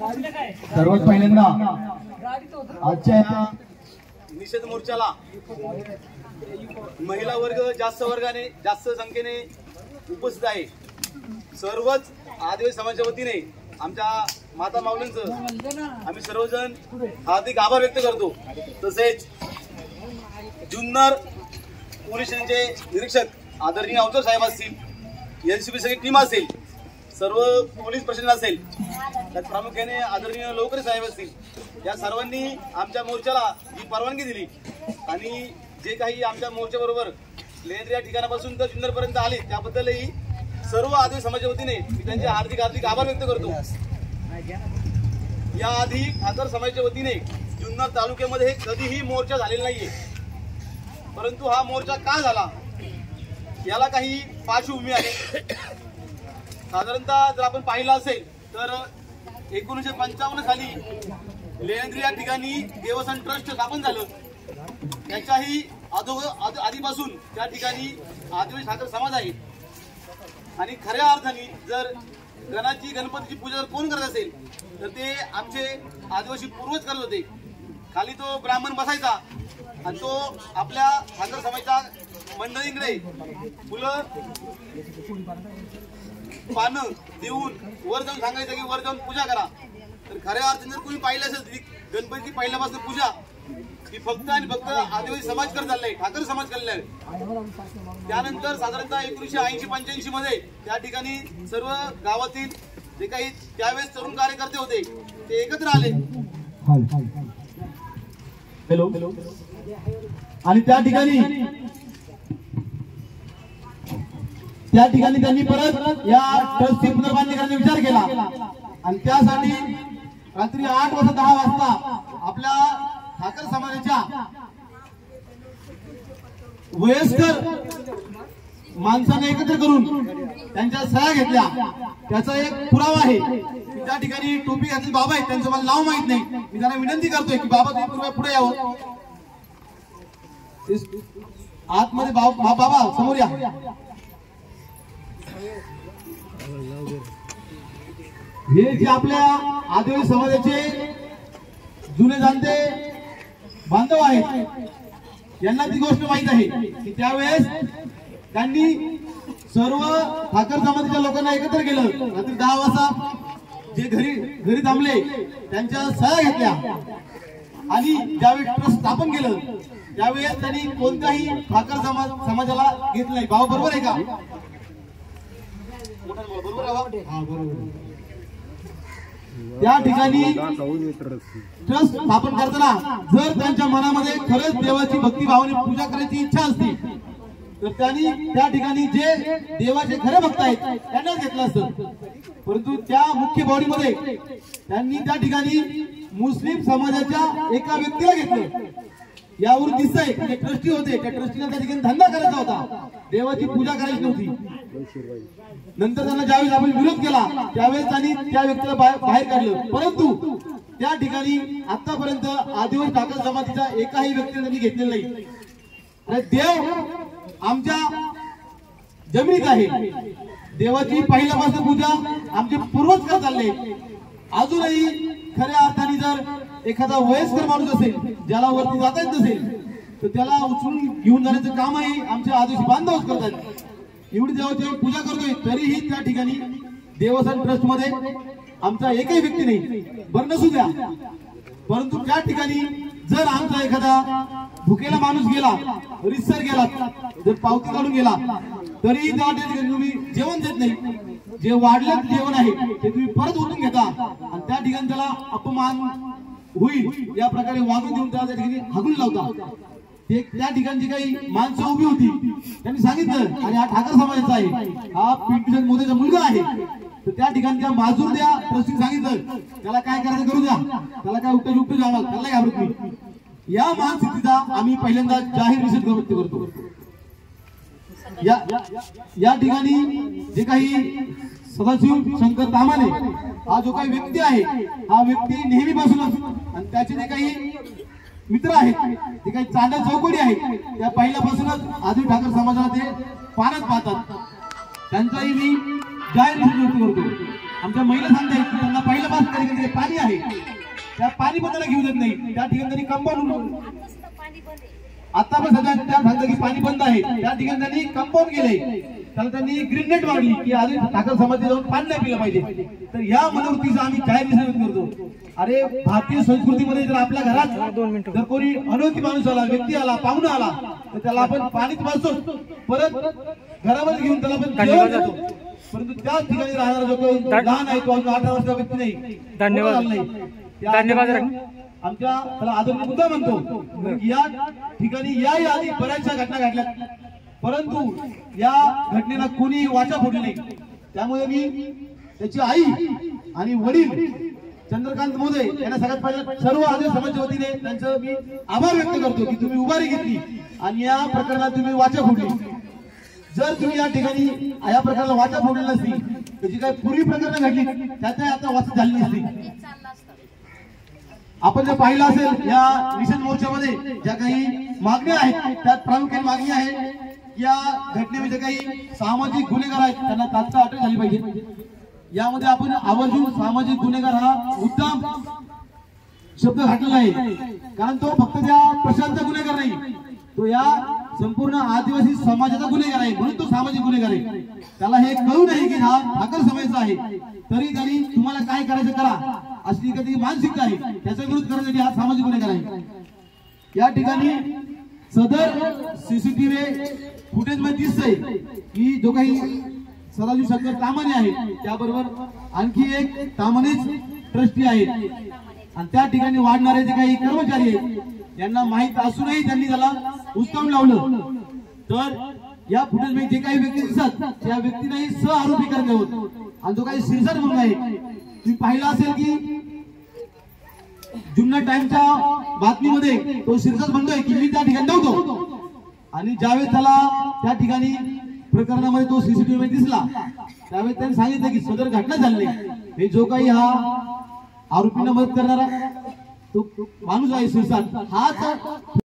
सर्वात पहिल्यांदा आजच्या या निषेध मोर्चाला महिला वर्ग जास्त संख्येने उपस्थित आहे। सर्वच आदिवासी समाजाच्या वतीने आमच्या माता माऊलींचं आम्ही सर्वजण हार्दिक आभार व्यक्त करतो। तसेच जुन्नर पोलीस स्टेशनचे निरीक्षक आदरणीय अवचर साहेब असतील, एनसीपी सगळी टीम असेल, सर्व पोलीस प्रशासन असेल, त्यात प्रामुख्याने आदरणीय लोकरे साहेब असतील, या सर्वांनी आमच्या मोर्चाला ही परवानगी दिली आणि जे काही आमच्या मोर्चाबरोबर लेंद्रे या ठिकाणापासून तर जुन्नरपर्यंत आले त्याबद्दलही सर्व आदिवासी समाजाच्या वतीने मी त्यांचे हार्दिक आभार व्यक्त करतो। याआधी ठाकर समाजाच्या वतीने जुन्नर तालुक्यामध्ये कधीही मोर्चा झालेला नाहीये, परंतु हा मोर्चा का झाला याला काही पार्श्वभूमी आहे। साधारणतः जर आपण पाहिलं असेल तर 1955 साली लेंद्रे या ठिकाणी देवस्थान ट्रस्ट स्थापन झालं। त्याच्याही आधीपासून त्या ठिकाणी आदिवासी ठाकर समाज आहे आणि खऱ्या अर्थाने जर गणपतीची पूजा जर कोण करत असेल तर ते आमचे आदिवासी पूर्वज करत होते। खाली तो ब्राह्मण बसायचा आणि तो आपल्या ठाकर समाजाच्या मंडळींकडे फुलं पानं देऊन वर जाऊन सांगायचं की वर जाऊन पूजा करा। तर खऱ्या अर्थाने जर कोणी पाहिलं असेल गणपतीची पहिल्यापासून पूजा ही फक्त आणि फक्त आदिवासी समाज करत चाललाय, ठाकर समाज केलेला आहे। त्यानंतर साधारणतः 1980-85 मध्ये त्या ठिकाणी सर्व गावातील जे काही त्यावेळेस तरुण कार्यकर्ते होते ते एकत्र आले आणि त्या ठिकाणी त्यांनी परत या ट्रस्टची पुनर्बांधणी करण्याचा विचार केला आणि त्यासाठी रात्री 8 वाजता 10 वाजता आपल्या ठाकर समाजाच्या वयस्कर माणसांना एकत्र करून त्यांच्या सह्या घेतल्या। त्याचा एक पुरावा आहे की त्या ठिकाणी टोपी घातलेले बाबा आहेत, त्यांचं मला नाव माहित नाही, मी त्यांना विनंती करतोय की बाबा तुम्ही पुढे यावं, आतमध्ये बाबा समोर या। हे जे आपल्या आदिवासी समाजाचे जुने जाणते बांधव आहेत यांना ती गोष्ट माहित आहे की त्यावेळेस त्यांनी सर्व ठाकर समाजाच्या लोकांना एकत्र केलं। रात्री 10 वाजता जे घरी थांबले त्यांच्या सह्या घेतल्या आणि ज्यावेळी ट्रस्ट स्थापन केलं त्यावेळेस त्यांनी कोणत्याही ठाकर समाजाला घेतलं नाही। भाव बरोबर आहे का? बरोबर। त्या ठिकाणी ट्रस्ट स्थापन करताना जर त्यांच्या मनामध्ये खरंच देवाची भक्ती भावाने पूजा करायची इच्छा असती तर त्यांनी त्या ठिकाणी जे देवाचे खरे भक्त आहेत त्यांनाच घेतलं असतं, परंतु त्या मुख्य बॉडीमध्ये त्यांनी त्या ठिकाणी मुस्लिम समाजाच्या एका व्यक्तीला घेतलं। यावरून दिसतंय जे ट्रस्टी होते त्या ट्रस्टीला त्या ठिकाणी धंदा करायचा होता, देवाची पूजा करायची नव्हती। नंतर त्यांना ज्यावेळेस आपण विरोध केला त्यावेळेस त्यांनी त्या व्यक्तीला बाहेर काढलं, परंतु त्या ठिकाणी आतापर्यंत आदिवासी ठाकर समाजाच्या एकाही व्यक्तीला त्यांनी घेतलेलं नाही। देव आमच्या जमिनीत आहे, देवाची पहिल्यापासून पूजा आमचे पूर्वज करत चालले। अजूनही खऱ्या अर्थाने जर एखादा वयस्कर माणूस असेल ज्याला वरती जाता येत नसेल तर त्याला उचलून घेऊन जाण्याचं कामही आमचे आदिवासी बांधवच करतात। एवढी देवाची पूजा करतोय तरीही त्या ठिकाणी देवस्थान ट्रस्ट मध्ये आमचा एकही व्यक्ती नाही, बरं नसू द्या, परंतु त्या ठिकाणी जर आमचा एखादा भुकेला माणूस गेला, रिसर गेला, जर पावती काढून गेला तरी त्या ठिकाणी तुम्ही जेवण देत नाही। जे वाढलं जेवण आहे ते तुम्ही परत उठून घेता आणि त्या ठिकाणी त्याला अपमान होईल या प्रकारे वागून देऊन त्या ठिकाणी हाकून लावता। ते त्या ठिकाणी जी काही माणसं उभी होती त्यांनी सांगितलं आणि हा ठाकर समाजाचा आहे, हा पिंटू मोदीचा मुलगा आहे, तर त्या ठिकाणी त्या माजूर द्या ट्रस्टीने सांगितलं त्याला काय करायचं करू द्या, त्याला काय उपटू जावं, त्याला घाबरत नाही। या मानसिकतेचा आम्ही पहिल्यांदा जाहीर निषेध व्यक्त करतो। या ठिकाणी जे काही सदाशिव शंकर तामाने हा जो काही व्यक्ती आहे हा व्यक्ती नेहमीपासूनच आणि त्याचे जे काही मित्र आहेत ते काही चांदा चौकडी आहेत त्या पहिल्यापासूनच आदिवासी ठाकर समाजाला ते पारत पाहतात, त्यांचाही मी जाहीर निषेध व्यक्त करतो। आमच्या महिला सांगतायत की त्यांना पहिलं पास त्या ठिकाणी पाणी आहे त्या पाणी पण त्याला घेऊ देत नाही त्या ठिकाणी त्यांनी कंपाऊंड आता पण सध्या त्या सांगतात की पाणी बंद आहे त्या ठिकाणी त्यांनी कंपाऊंड केलंय त्याला त्यांनी ग्रीन नेट मारली की आधी ठाकर समाजात जाऊन पाणी नाही पिलं पाहिजे तर या मनोवृत्तीचा आम्ही जाहीर निषेध करतो अरे भारतीय संस्कृतीमध्ये जर आपल्या घरात जर कोणी अनोळखी माणूस आला व्यक्ती आला पाहुणा आला तर त्याला आपण पाणीच पाजतो परत घरामध्ये घेऊन त्याला आपण जेवण देतो परंतु त्याच ठिकाणी राहणारा जो कोणी लहान आहे तो अजून 18 वर्षाचा व्यक्ती नाही धन्यवाद आमच्या त्याला आदरणीय मुद्दा म्हणतो या ठिकाणी याही आधी बऱ्याचशा घटना घडल्या परंतु या घटनेला कोणी वाचा फोडली नाही त्यामुळे मी त्याची आई आणि वडील चंद्रकांत मोदे यांना सगळ्यात पहिले सर्व आदिवासी समाजाच्या वतीने त्यांचं मी आभार व्यक्त करतो की तुम्ही उभारी घेतली आणि या प्रकरणात तुम्ही वाचा फोडली जर तुम्ही या ठिकाणी या प्रकरणाला वाचा फोडली नसती तर जी काही पूर्वी प्रकरणं घडली त्याच्या आता वाचा झाली नसती आपण जर पाहिलं असेल या निषेध मोर्चामध्ये ज्या काही मागण्या आहेत त्यात प्रामुख्याने मागणी आहे या घटनेमध्ये जे काही सामाजिक गुन्हेगार आहेत त्यांना तात्काळ अटक झाली पाहिजे यामध्ये आपण आवर्जून सामाजिक गुन्हेगार हा मुद्दाम शब्द घातलेला आहे कारण तो फक्त त्या प्रशांतचा गुन्हेगार नाही तो या संपूर्ण आदिवासी समाजाचा गुन्हेगार आहे म्हणून तो सामाजिक गुन्हेगार आहे त्याला हे कळू नये की हा ठाकर समाजाचा आहे तरी त्यांनी तुम्हाला काय करायचं करा अशी कधी मानसिकता आहे त्याचा विरोध करण्यासाठी हा सामाजिक गुन्हेगार आहे या ठिकाणी सदर सीसीटीव्ही फुटेज मध्ये दिसतंय की जो काही सदाशिव शंकर तामाणे आहे त्याबरोबर आणखी एक तामाणेच ट्रस्टी आहेत आणि त्या ठिकाणी वाढणारे जे काही कर्मचारी आहेत यांना माहित असूनही त्यांनी त्याला हुसकावून लावलं तर या फुटेज मध्ये जे काही व्यक्ती दिसतात त्या व्यक्तींनाही सह आरोपी करणे होत आणि जो काही शिरसाट म्हणून आहे तुम्ही पाहिलं असेल की जुन्नर टाइमच्या बातमीमध्ये तो शिरसाट म्हणतोय की मी त्या ठिकाणी नव्हतो आणि ज्यावेळेस त्याला त्या ठिकाणी प्रकरणामध्ये तो सीसीटीव्ही मध्ये दिसला त्यावेळेस त्यांनी सांगितलं की सदर घटना झाली हे जो काही हा आरोपींना मदत करणारा तो माणूस आहे शिरसाट हाच